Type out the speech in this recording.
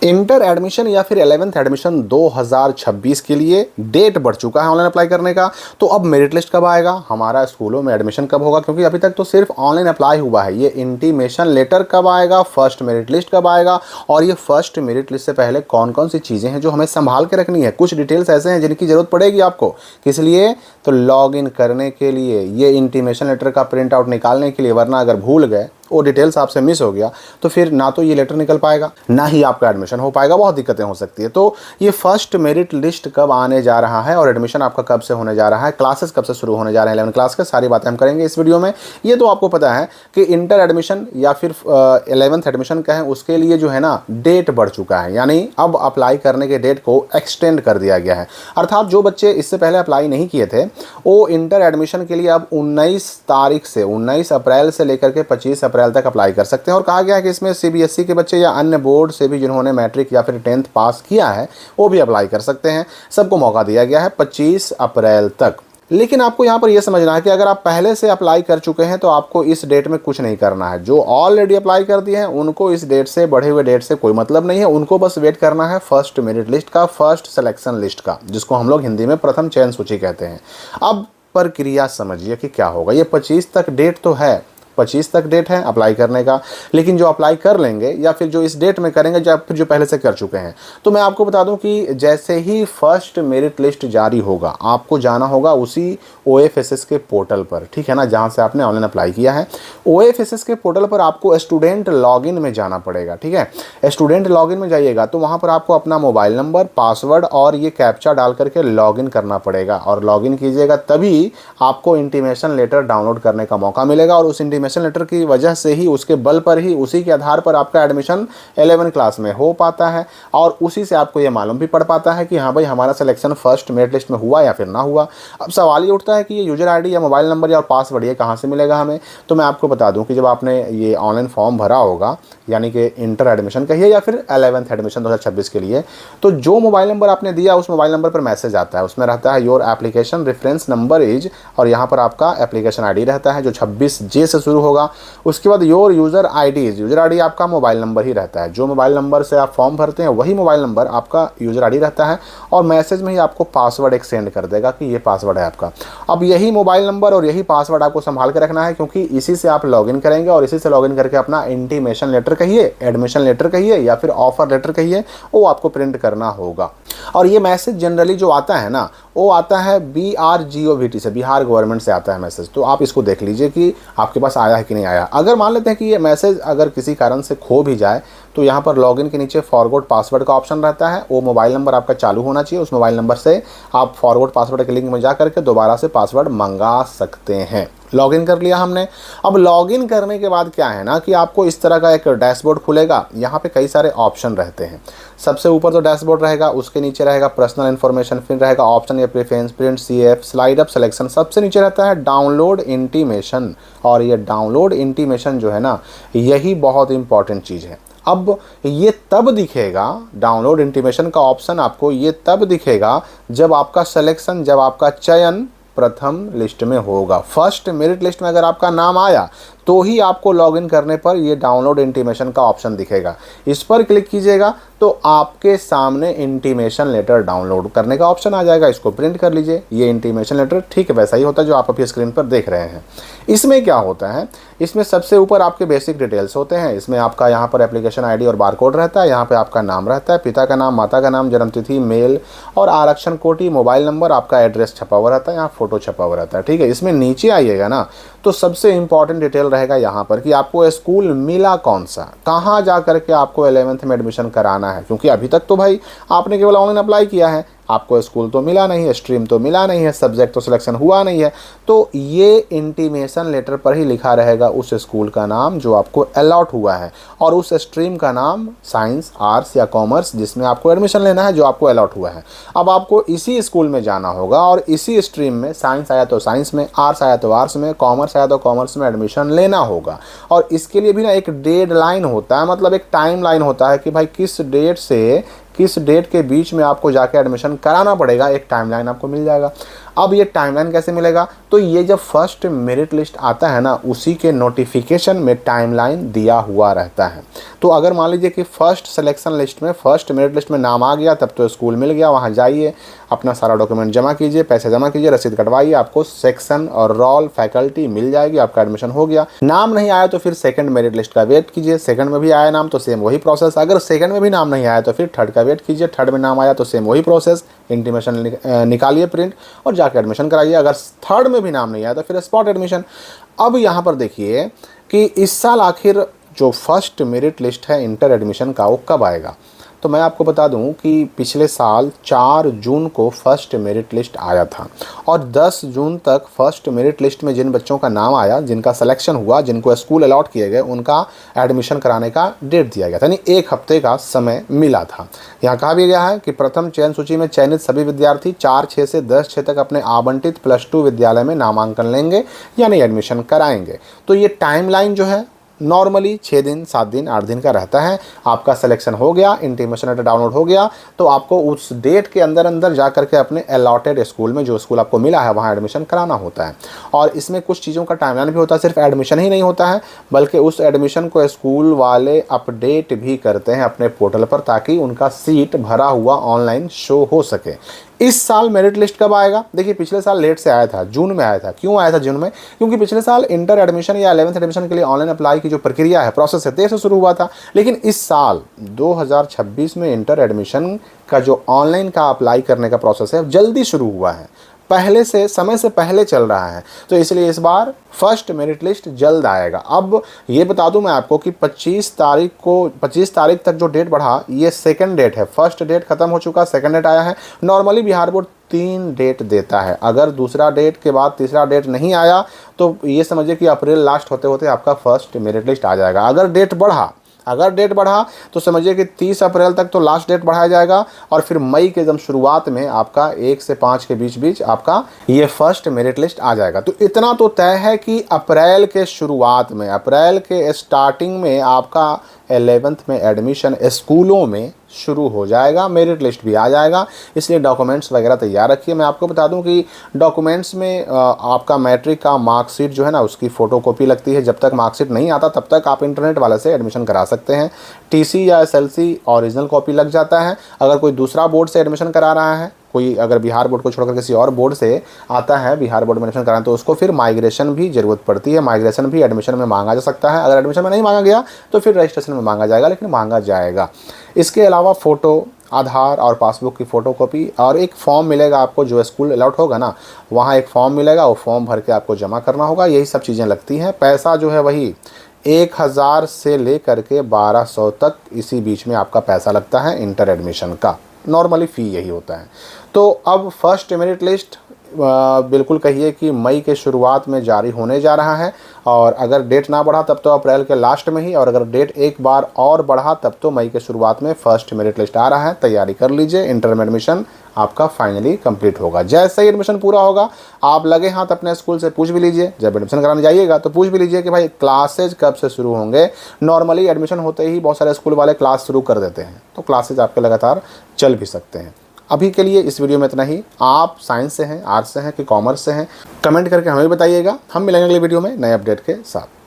Inter admission या फिर 11th admission 2026 के लिए डेट बढ़ चुका है ऑनलाइन अप्लाई करने का। तो अब मेरिट लिस्ट कब आएगा, हमारा स्कूलों में एडमिशन कब होगा, क्योंकि अभी तक तो सिर्फ ऑनलाइन अप्लाई हुआ है। ये इंटीमेशन लेटर कब आएगा, फर्स्ट मेरिट लिस्ट कब आएगा, और ये फर्स्ट मेरिट लिस्ट से पहले कौन कौन सी चीज़ें हैं जो हमें संभाल के रखनी है। कुछ डिटेल्स ऐसे हैं जिनकी ज़रूरत पड़ेगी आपको, किस लिए, तो लॉग इन करने के लिए, ये इंटीमेशन लेटर का प्रिंट आउट निकालने के लिए। वरना अगर भूल गए, वो डिटेल्स आपसे मिस हो गया, तो फिर ना तो ये लेटर निकल पाएगा, ना ही आपका एडमिशन हो पाएगा, बहुत दिक्कतें हो सकती है। तो ये फर्स्ट मेरिट लिस्ट कब आने जा रहा है और एडमिशन आपका कब से होने जा रहा है, क्लासेस कब से शुरू होने जा रहे हैं 11 क्लास के, सारी बातें हम करेंगे इस वीडियो में। ये तो आपको पता है कि इंटर एडमिशन या फिर 11th एडमिशन कहें, उसके लिए जो है ना डेट बढ़ चुका है, यानी अब अप्लाई करने के डेट को एक्सटेंड कर दिया गया है। अर्थात जो बच्चे इससे पहले अप्लाई नहीं किए थे, वो इंटर एडमिशन के लिए अब 19 अप्रैल से लेकर के 25 अप्रैल तक अप्लाई कर सकते हैं। और कहा गया है कि इसमें सीबीएसई के बच्चे या अन्य बोर्ड से भी जिन्होंने मैट्रिक या फिर 10th पास किया है, वो भी अप्लाई कर सकते हैं। सबको मौका दिया गया है 25 अप्रैल तक। लेकिन आपको यहाँ पर यह समझना है कि अगर आप पहले से अप्लाई कर चुके हैं तो आपको इस डेट में कुछ नहीं करना है। जो ऑलरेडी अप्लाई कर दिए हैं उनको इस डेट से, बढ़े हुए डेट से कोई मतलब नहीं है। उनको बस वेट करना है फर्स्ट मेरिट लिस्ट का, फर्स्ट सिलेक्शन लिस्ट का, जिसको हम लोग हिंदी में प्रथम चयन सूची कहते हैं। अब प्रक्रिया समझिए कि क्या होगा। ये 25 तक डेट तो है, 25 तक डेट है अप्लाई करने का, लेकिन जो अप्लाई कर लेंगे या फिर जो इस डेट में करेंगे, या फिर जो पहले से कर चुके हैं, तो मैं आपको बता दूं कि जैसे ही फर्स्ट मेरिट लिस्ट जारी होगा, आपको जाना होगा उसी OFSS के पोर्टल पर, ठीक है ना, जहां से आपने ऑनलाइन अप्लाई किया है। OFSS के पोर्टल पर आपको स्टूडेंट लॉगिन में जाना पड़ेगा, ठीक है। स्टूडेंट लॉगिन में जाइएगा तो वहां पर आपको अपना मोबाइल नंबर, पासवर्ड और ये कैप्चा डाल करके लॉगिन करना पड़ेगा, और लॉगिन कीजिएगा तभी आपको इंटीमेशन लेटर डाउनलोड करने का मौका मिलेगा। और उस इंटीमेशन लेटर की वजह से ही, उसके बल पर ही, उसी के आधार पर आपका एडमिशन 11 क्लास में हो पाता है, और उसी से आपको ये मालूम भी पड़ पाता है कि हाँ भाई हमारा सिलेक्शन फर्स्ट मेरिट लिस्ट में हुआ या फिर ना हुआ। अब सवाल ये उठता है कि ये यूजर आईडी या मोबाइल नंबर या पासवर्ड ये कहाँ से मिलेगा हमें। तो मैं आपको बता दूं कि जब आपने ये ऑनलाइन फॉर्म भरा होगा, यानी कि इंटर एडमिशन कहिए या फिर 11th एडमिशन 2026 के लिए, तो जो मोबाइल नंबर आपने दिया उस मोबाइल नंबर पर मैसेज आता है। उसमें रहता है your application reference number is, और यहाँ पर आपका एप्लीकेशन आईडी रहता है जो 26J से शुरू होगा। उसके बाद your user ID, user ID आपका मोबाइल नंबर ही रहता है। जो मोबाइल नंबर से आप फॉर्म भरते हैं वही मोबाइल नंबर आपका यूज़र आईडी रहता है, और मैसेज में ही आपको पासवर्ड एक सेंड कर देगा कि ये पासवर्ड है आपका। अब यही मोबाइल नंबर और यही पासवर्ड आपको संभाल के रखना है, क्योंकि इसी से आप लॉगिन करेंगे, और इसी से लॉगिन करके अपना इंटीमेशन लेटर कहिए, एडमिशन लेटर कहिए या फिर ऑफर लेटर कहिए, वो आपको प्रिंट करना होगा। और ये मैसेज जनरली जो आता है ना, वो आता है BRGOVT से, बिहार गवर्नमेंट से आता है मैसेज। तो आप इसको देख लीजिए कि आपके पास आया है कि नहीं आया। अगर मान लेते हैं कि ये मैसेज अगर किसी कारण से खो भी जाए, तो यहाँ पर लॉगिन के नीचे फॉरगॉट पासवर्ड का ऑप्शन रहता है। वो मोबाइल नंबर आपका चालू होना चाहिए, उस मोबाइल नंबर से आप फॉरगॉट पासवर्ड के लिंक में जा करके दोबारा से पासवर्ड मंगा सकते हैं। लॉगिन कर लिया हमने। अब लॉगिन करने के बाद क्या है ना कि आपको इस तरह का एक डैशबोर्ड खुलेगा। यहाँ पे कई सारे ऑप्शन रहते हैं। सबसे ऊपर तो डैशबोर्ड रहेगा, उसके नीचे रहेगा पर्सनल इन्फॉर्मेशन, फिर रहेगा ऑप्शन या preference, print CF, slide up, selection. सबसे नीचे रहता है डाउनलोड इंटीमेशन, और ये डाउनलोड इंटीमेशन जो है ना, यही बहुत इंपॉर्टेंट चीज़ है। अब ये तब दिखेगा, डाउनलोड इंटीमेशन का ऑप्शन आपको ये तब दिखेगा जब आपका सिलेक्शन, जब आपका चयन प्रथम लिस्ट में होगा। फर्स्ट मेरिट लिस्ट में अगर आपका नाम आया तो ही आपको लॉगिन करने पर ये डाउनलोड इंटीमेशन का ऑप्शन दिखेगा। इस पर क्लिक कीजिएगा तो आपके सामने इंटीमेशन लेटर डाउनलोड करने का ऑप्शन आ जाएगा। इसको प्रिंट कर लीजिए। ये इंटीमेशन लेटर ठीक वैसा ही होता है जो आप अभी स्क्रीन पर देख रहे हैं। इसमें क्या होता है, इसमें सबसे ऊपर आपके बेसिक डिटेल्स होते हैं। इसमें आपका यहाँ पर एप्लीकेशन आईडी और बारकोड रहता है। यहाँ पे आपका नाम रहता है, पिता का नाम, माता का नाम, जन्मतिथि, मेल और आरक्षण कोटि, मोबाइल नंबर, आपका एड्रेस छपा हुआ रहता है, यहाँ फोटो छपा हुआ रहता है, ठीक है। इसमें नीचे आइएगा ना तो सबसे इंपॉर्टेंट डिटेल रहेगा यहाँ पर कि आपको स्कूल मिला कौन सा, कहाँ जा करके आपको 11th में एडमिशन कराना है। क्योंकि अभी तक तो भाई आपने केवल ऑनलाइन अप्लाई किया है, आपको स्कूल तो मिला नहीं है, स्ट्रीम तो मिला नहीं है, सब्जेक्ट तो सिलेक्शन हुआ नहीं है। तो ये इंटीमेशन लेटर पर ही लिखा रहेगा उस स्कूल का नाम जो आपको अलॉट हुआ है, और उस स्ट्रीम का नाम साइंस, आर्ट्स या कॉमर्स जिसमें आपको एडमिशन लेना है, जो आपको अलॉट हुआ है। अब आपको इसी स्कूल में जाना होगा और इसी स्ट्रीम में, साइंस आया तो साइंस में, आर्ट्स आया तो आर्ट्स में, कॉमर्स आया तो कॉमर्स में एडमिशन लेना होगा। और इसके लिए भी ना एक डेडलाइन होता है, मतलब एक टाइम लाइन होता है कि भाई किस डेट से किस डेट के बीच में आपको जाके एडमिशन कराना पड़ेगा। एक टाइमलाइन आपको मिल जाएगा। अब ये टाइमलाइन कैसे मिलेगा, तो ये जब फर्स्ट मेरिट लिस्ट आता है ना, उसी के नोटिफिकेशन में टाइमलाइन दिया हुआ रहता है। तो अगर मान लीजिए कि फर्स्ट सिलेक्शन लिस्ट में, फर्स्ट मेरिट लिस्ट में नाम आ गया, तब तो स्कूल मिल गया, वहाँ जाइए, अपना सारा डॉक्यूमेंट जमा कीजिए, पैसे जमा कीजिए, रसीद कटवाइए, आपको सेक्शन और रोल फैकल्टी मिल जाएगी, आपका एडमिशन हो गया। नाम नहीं आया तो फिर सेकंड मेरिट लिस्ट का वेट कीजिए, सेकंड में भी आया नाम तो सेम वही प्रोसेस, अगर सेकंड में भी नाम नहीं आया तो फिर थर्ड का वेट कीजिए, थर्ड में नाम आया तो सेम वही प्रोसेस, इंटीमेशन निकालिए प्रिंट और जाकर एडमिशन कराइए। अगर थर्ड में भी नाम नहीं आया तो फिर स्पॉट एडमिशन। अब यहाँ पर देखिए कि इस साल आखिर जो फर्स्ट मेरिट लिस्ट है इंटर एडमिशन का, वो कब आएगा। तो मैं आपको बता दूं कि पिछले साल 4 जून को फर्स्ट मेरिट लिस्ट आया था और 10 जून तक फर्स्ट मेरिट लिस्ट में जिन बच्चों का नाम आया, जिनका सिलेक्शन हुआ, जिनको स्कूल अलॉट किए गए, उनका एडमिशन कराने का डेट दिया गया था, यानी 1 हफ्ते का समय मिला था। यहाँ कहा भी गया है कि प्रथम चयन सूची में चयनित सभी विद्यार्थी 4/6 से 10/6 तक अपने आवंटित +2 विद्यालय में नामांकन लेंगे, यानी एडमिशन कराएंगे। तो ये टाइमलाइन जो है नॉर्मली 6 दिन, 7 दिन, 8 दिन का रहता है। आपका सिलेक्शन हो गया, इंटीमेशन लेटर डाउनलोड हो गया, तो आपको उस डेट के अंदर अंदर जा करके अपने अलॉटेड स्कूल में, जो स्कूल आपको मिला है, वहाँ एडमिशन कराना होता है। और इसमें कुछ चीज़ों का टाइमलाइन भी होता है, सिर्फ एडमिशन ही नहीं होता है, बल्कि उस एडमिशन को स्कूल वाले अपडेट भी करते हैं अपने पोर्टल पर, ताकि उनका सीट भरा हुआ ऑनलाइन शो हो सके। इस साल मेरिट लिस्ट कब आएगा, देखिए पिछले साल लेट से आया था, जून में आया था। क्यों आया था जून में, क्योंकि पिछले साल इंटर एडमिशन या 11th एडमिशन के लिए ऑनलाइन अप्लाई की जो प्रक्रिया है, प्रोसेस है, देर से शुरू हुआ था। लेकिन इस साल 2026 में इंटर एडमिशन का जो ऑनलाइन का अप्लाई करने का प्रोसेस है, जल्दी शुरू हुआ है, पहले से, समय से पहले चल रहा है। तो इसलिए इस बार फर्स्ट मेरिट लिस्ट जल्द आएगा। अब ये बता दूं मैं आपको कि 25 तारीख तक जो डेट बढ़ा, ये सेकंड डेट है। फर्स्ट डेट खत्म हो चुका, सेकंड डेट आया है। नॉर्मली बिहार बोर्ड 3 डेट देता है, अगर दूसरा डेट के बाद तीसरा डेट नहीं आया तो ये समझिए कि अप्रैल लास्ट होते होते आपका फर्स्ट मेरिट लिस्ट आ जाएगा। अगर डेट बढ़ा तो समझिए कि 30 अप्रैल तक तो लास्ट डेट बढ़ाया जाएगा, और फिर मई के एकदम शुरुआत में आपका 1 से 5 के बीच आपका ये फर्स्ट मेरिट लिस्ट आ जाएगा। तो इतना तो तय है कि अप्रैल के शुरुआत में, अप्रैल के स्टार्टिंग में आपका 11th में एडमिशन स्कूलों में शुरू हो जाएगा, मेरिट लिस्ट भी आ जाएगा। इसलिए डॉक्यूमेंट्स वगैरह तैयार रखिए। मैं आपको बता दूं कि डॉक्यूमेंट्स में आपका मैट्रिक का मार्कशीट जो है ना, उसकी फ़ोटोकॉपी लगती है। जब तक मार्कशीट नहीं आता तब तक आप इंटरनेट वाले से एडमिशन करा सकते हैं। टीसी या एसएलसी ओरिजिनल कॉपी लग जाता है। अगर कोई दूसरा बोर्ड से एडमिशन करा रहा है, कोई अगर बिहार बोर्ड को छोड़कर किसी और बोर्ड से आता है बिहार बोर्ड में एडमिशन कराना, तो उसको फिर माइग्रेशन भी ज़रूरत पड़ती है। माइग्रेशन भी एडमिशन में मांगा जा सकता है। अगर एडमिशन में नहीं मांगा गया तो फिर रजिस्ट्रेशन में मांगा जाएगा, लेकिन मांगा जाएगा। इसके अलावा फ़ोटो, आधार और पासबुक की फ़ोटोकॉपी, और एक फॉर्म मिलेगा आपको, जो स्कूल अलॉट होगा ना, वहाँ एक फॉर्म मिलेगा, वो फॉर्म भर के आपको जमा करना होगा। यही सब चीज़ें लगती हैं। पैसा जो है वही 1000 से लेकर के 1200 तक, इसी बीच में आपका पैसा लगता है इंटर एडमिशन का। नॉर्मली फ़ी यही होता है। तो अब फर्स्ट मेरिट लिस्ट बिल्कुल कहिए कि मई के शुरुआत में जारी होने जा रहा है, और अगर डेट ना बढ़ा तब तो अप्रैल के लास्ट में ही, और अगर डेट एक बार और बढ़ा तब तो मई के शुरुआत में फर्स्ट मेरिट लिस्ट आ रहा है। तैयारी कर लीजिए, इंटर में एडमिशन आपका फाइनली कंप्लीट होगा। जैसे ही एडमिशन पूरा होगा, आप लगे हाथ अपने स्कूल से पूछ भी लीजिए। जब एडमिशन कराने जाइएगा तो पूछ भी लीजिए कि भाई क्लासेज कब से शुरू होंगे। नॉर्मली एडमिशन होते ही बहुत सारे स्कूल वाले क्लास शुरू कर देते हैं, तो क्लासेज आपके लगातार चल भी सकते हैं। अभी के लिए इस वीडियो में इतना ही। आप साइंस से हैं, आर्ट्स से हैं कि कॉमर्स से हैं, कमेंट करके हमें बताइएगा। हम मिलेंगे अगले वीडियो में नए अपडेट के साथ।